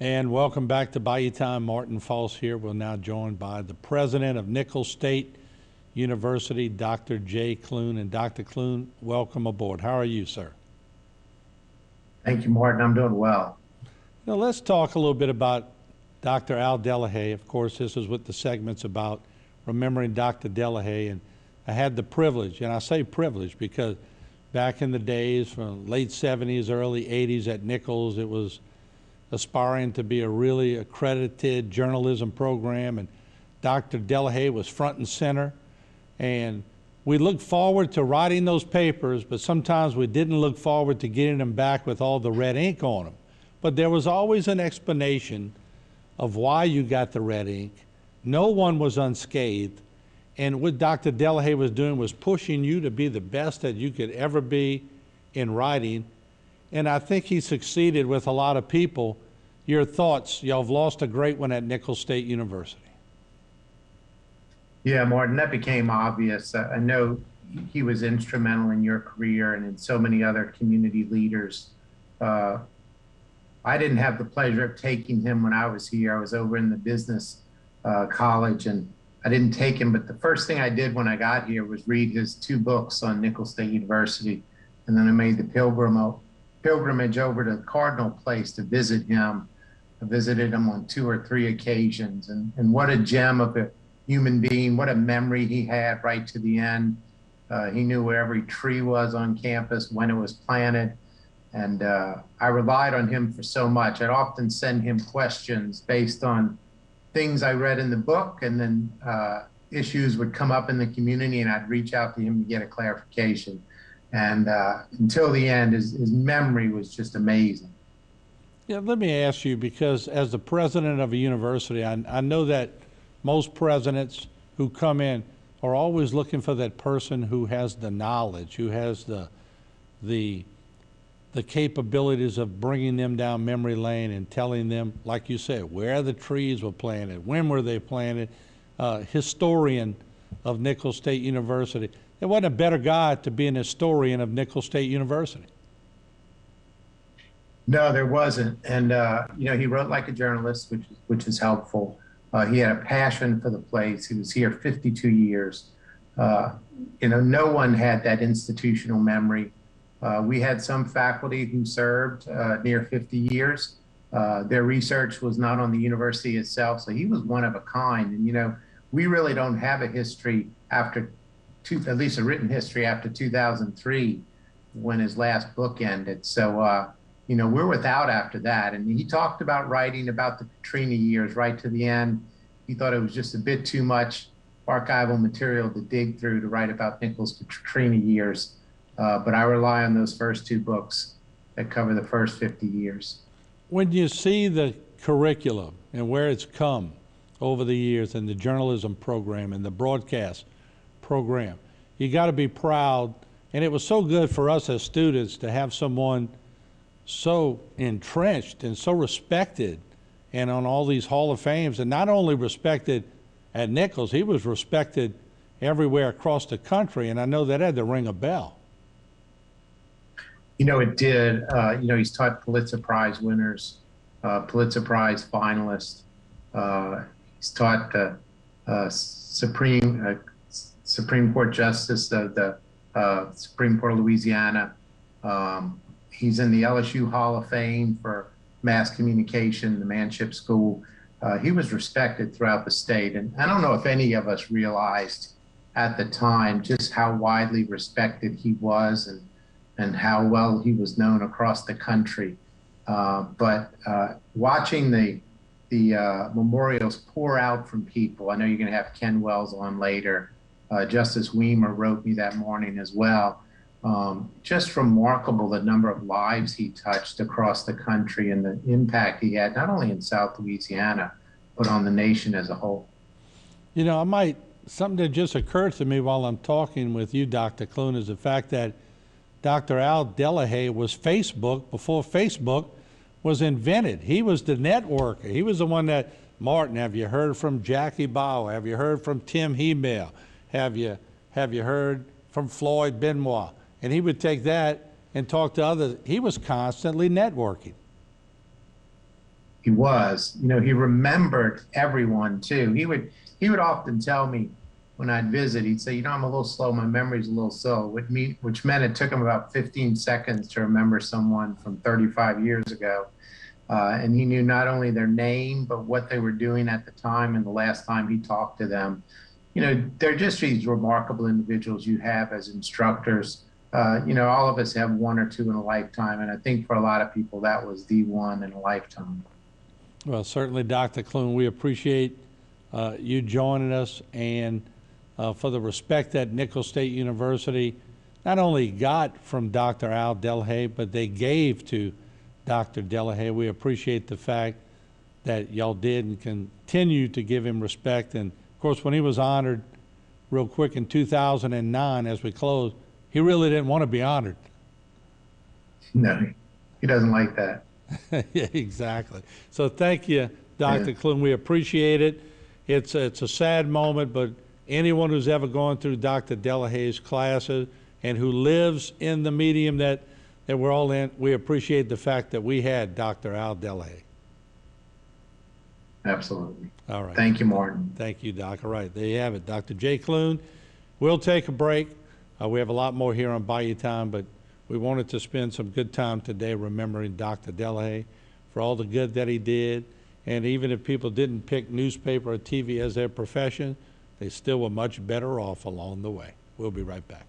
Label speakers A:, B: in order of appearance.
A: And welcome back to Bayou Time. Martin False here. We're now joined by the president of Nicholls State University, Dr. J. Clune. And Dr. Clune, welcome aboard. How are you, sir?
B: Thank you, Martin. I'm doing well.
A: Now, let's talk a little bit about Dr. Al Delahaye. Of course, this is what the segment's about, remembering Dr. Delahaye. And I had the privilege, and I say privilege because back in the days from late 70s, early 80s at Nicholls, it was aspiring to be a really accredited journalism program, and Dr. Delahaye was front and center. And we looked forward to writing those papers, but sometimes we didn't look forward to getting them back with all the red ink on them. But there was always an explanation of why you got the red ink. No one was unscathed. And what Dr. Delahaye was doing was pushing you to be the best that you could ever be in writing. And I think he succeeded with a lot of people. Your thoughts? Y'all have lost a great one at Nicholls State University.
B: Yeah, Martin, that became obvious. I know he was instrumental in your career and in so many other community leaders. I didn't have the pleasure of taking him when I was here. I was over in the business college, and I didn't take him. But the first thing I did when I got here was read his 2 books on Nicholls State University. And then I made the pilgrimage over to Cardinal Place to visit him. I visited him on 2 or 3 occasions. And what a gem of a human being, what a memory he had right to the end. He knew where every tree was on campus, when it was planted. And I relied on him for so much. I'd often send him questions based on things I read in the book, and then issues would come up in the community, and I'd reach out to him to get a clarification. And until the end, his memory was just amazing.
A: Yeah, let me ask you, because as the president of a university, I know that most presidents who come in are always looking for that person who has the knowledge, who has the capabilities of bringing them down memory lane and telling them, like you said, where the trees were planted, when were they planted. Historian of Nicholls State University. There wasn't a better guy to be an historian of Nicholls State University.
B: No, there wasn't. And, he wrote like a journalist, which is helpful. He had a passion for the place. He was here 52 years. No one had that institutional memory. We had some faculty who served near 50 years. Their research was not on the university itself, so he was one of a kind. And, we really don't have a history at least a written history after 2003, when his last book ended. So, we're without after that. And he talked about writing about the Katrina years right to the end. He thought it was just a bit too much archival material to dig through to write about Nicholls Katrina years. But I rely on those first 2 books that cover the first 50 years.
A: When you see the curriculum and where it's come over the years, and the journalism program and the broadcast program, you got to be proud. And it was so good for us as students to have someone so entrenched and so respected and on all these Hall of Fames, and not only respected at Nicholls, he was respected everywhere across the country. And I know that had to ring a bell.
B: It did. He's taught Pulitzer Prize winners, Pulitzer Prize finalists. He's taught the Supreme Court Justice of the Supreme Court of Louisiana. He's in the LSU Hall of Fame for mass communication, the Manship School. He was respected throughout the state. And I don't know if any of us realized at the time just how widely respected he was, and how well he was known across the country. But watching the memorials pour out from people, I know you're going to have Ken Wells on later. Justice Weimer wrote me that morning as well. Just remarkable the number of lives he touched across the country and the impact he had, not only in South Louisiana, but on the nation as a whole.
A: Something that just occurred to me while I'm talking with you, Dr. Clune, is the fact that Dr. Al Delahaye was Facebook before Facebook was invented. He was the networker. He was the one that, Martin, have you heard from Jackie Bauer? Have you heard from Tim Hebel? Have you heard from Floyd Benoit? And he would take that and talk to others. He was constantly networking.
B: he was. You know, he remembered everyone too. He would often tell me when I'd visit, he'd say, you know, I'm a little slow, my memory's a little slow, which meant it took him about 15 seconds to remember someone from 35 years ago. And he knew not only their name, but what they were doing at the time and the last time he talked to them. You know, they're just these remarkable individuals you have as instructors. You know, all of us have one or two in a lifetime, and I think for a lot of people, that was the one in a lifetime.
A: Well, certainly, Dr. Clune, we appreciate you joining us, and for the respect that Nicholls State University not only got from Dr. Al Delahaye, but they gave to Dr. Delahaye. We appreciate the fact that y'all did and continue to give him respect. And of course, when he was honored real quick in 2009 as we closed, he really didn't want to be honored.
B: No, he doesn't like that.
A: Yeah, exactly. So thank you, Dr. Yeah. Clune. We appreciate it. It's a sad moment, but anyone who's ever gone through Dr. Delahaye's classes and who lives in the medium that we're all in, we appreciate the fact that we had Dr. Al Delahaye.
B: Absolutely.
A: All right.
B: Thank you, Martin.
A: Thank you, Doc. All right, there you have it. Dr. J. Clune. We'll take a break. We have a lot more here on Bayou Time, but we wanted to spend some good time today remembering Dr. Delahaye for all the good that he did. And even if people didn't pick newspaper or TV as their profession, they still were much better off along the way. We'll be right back.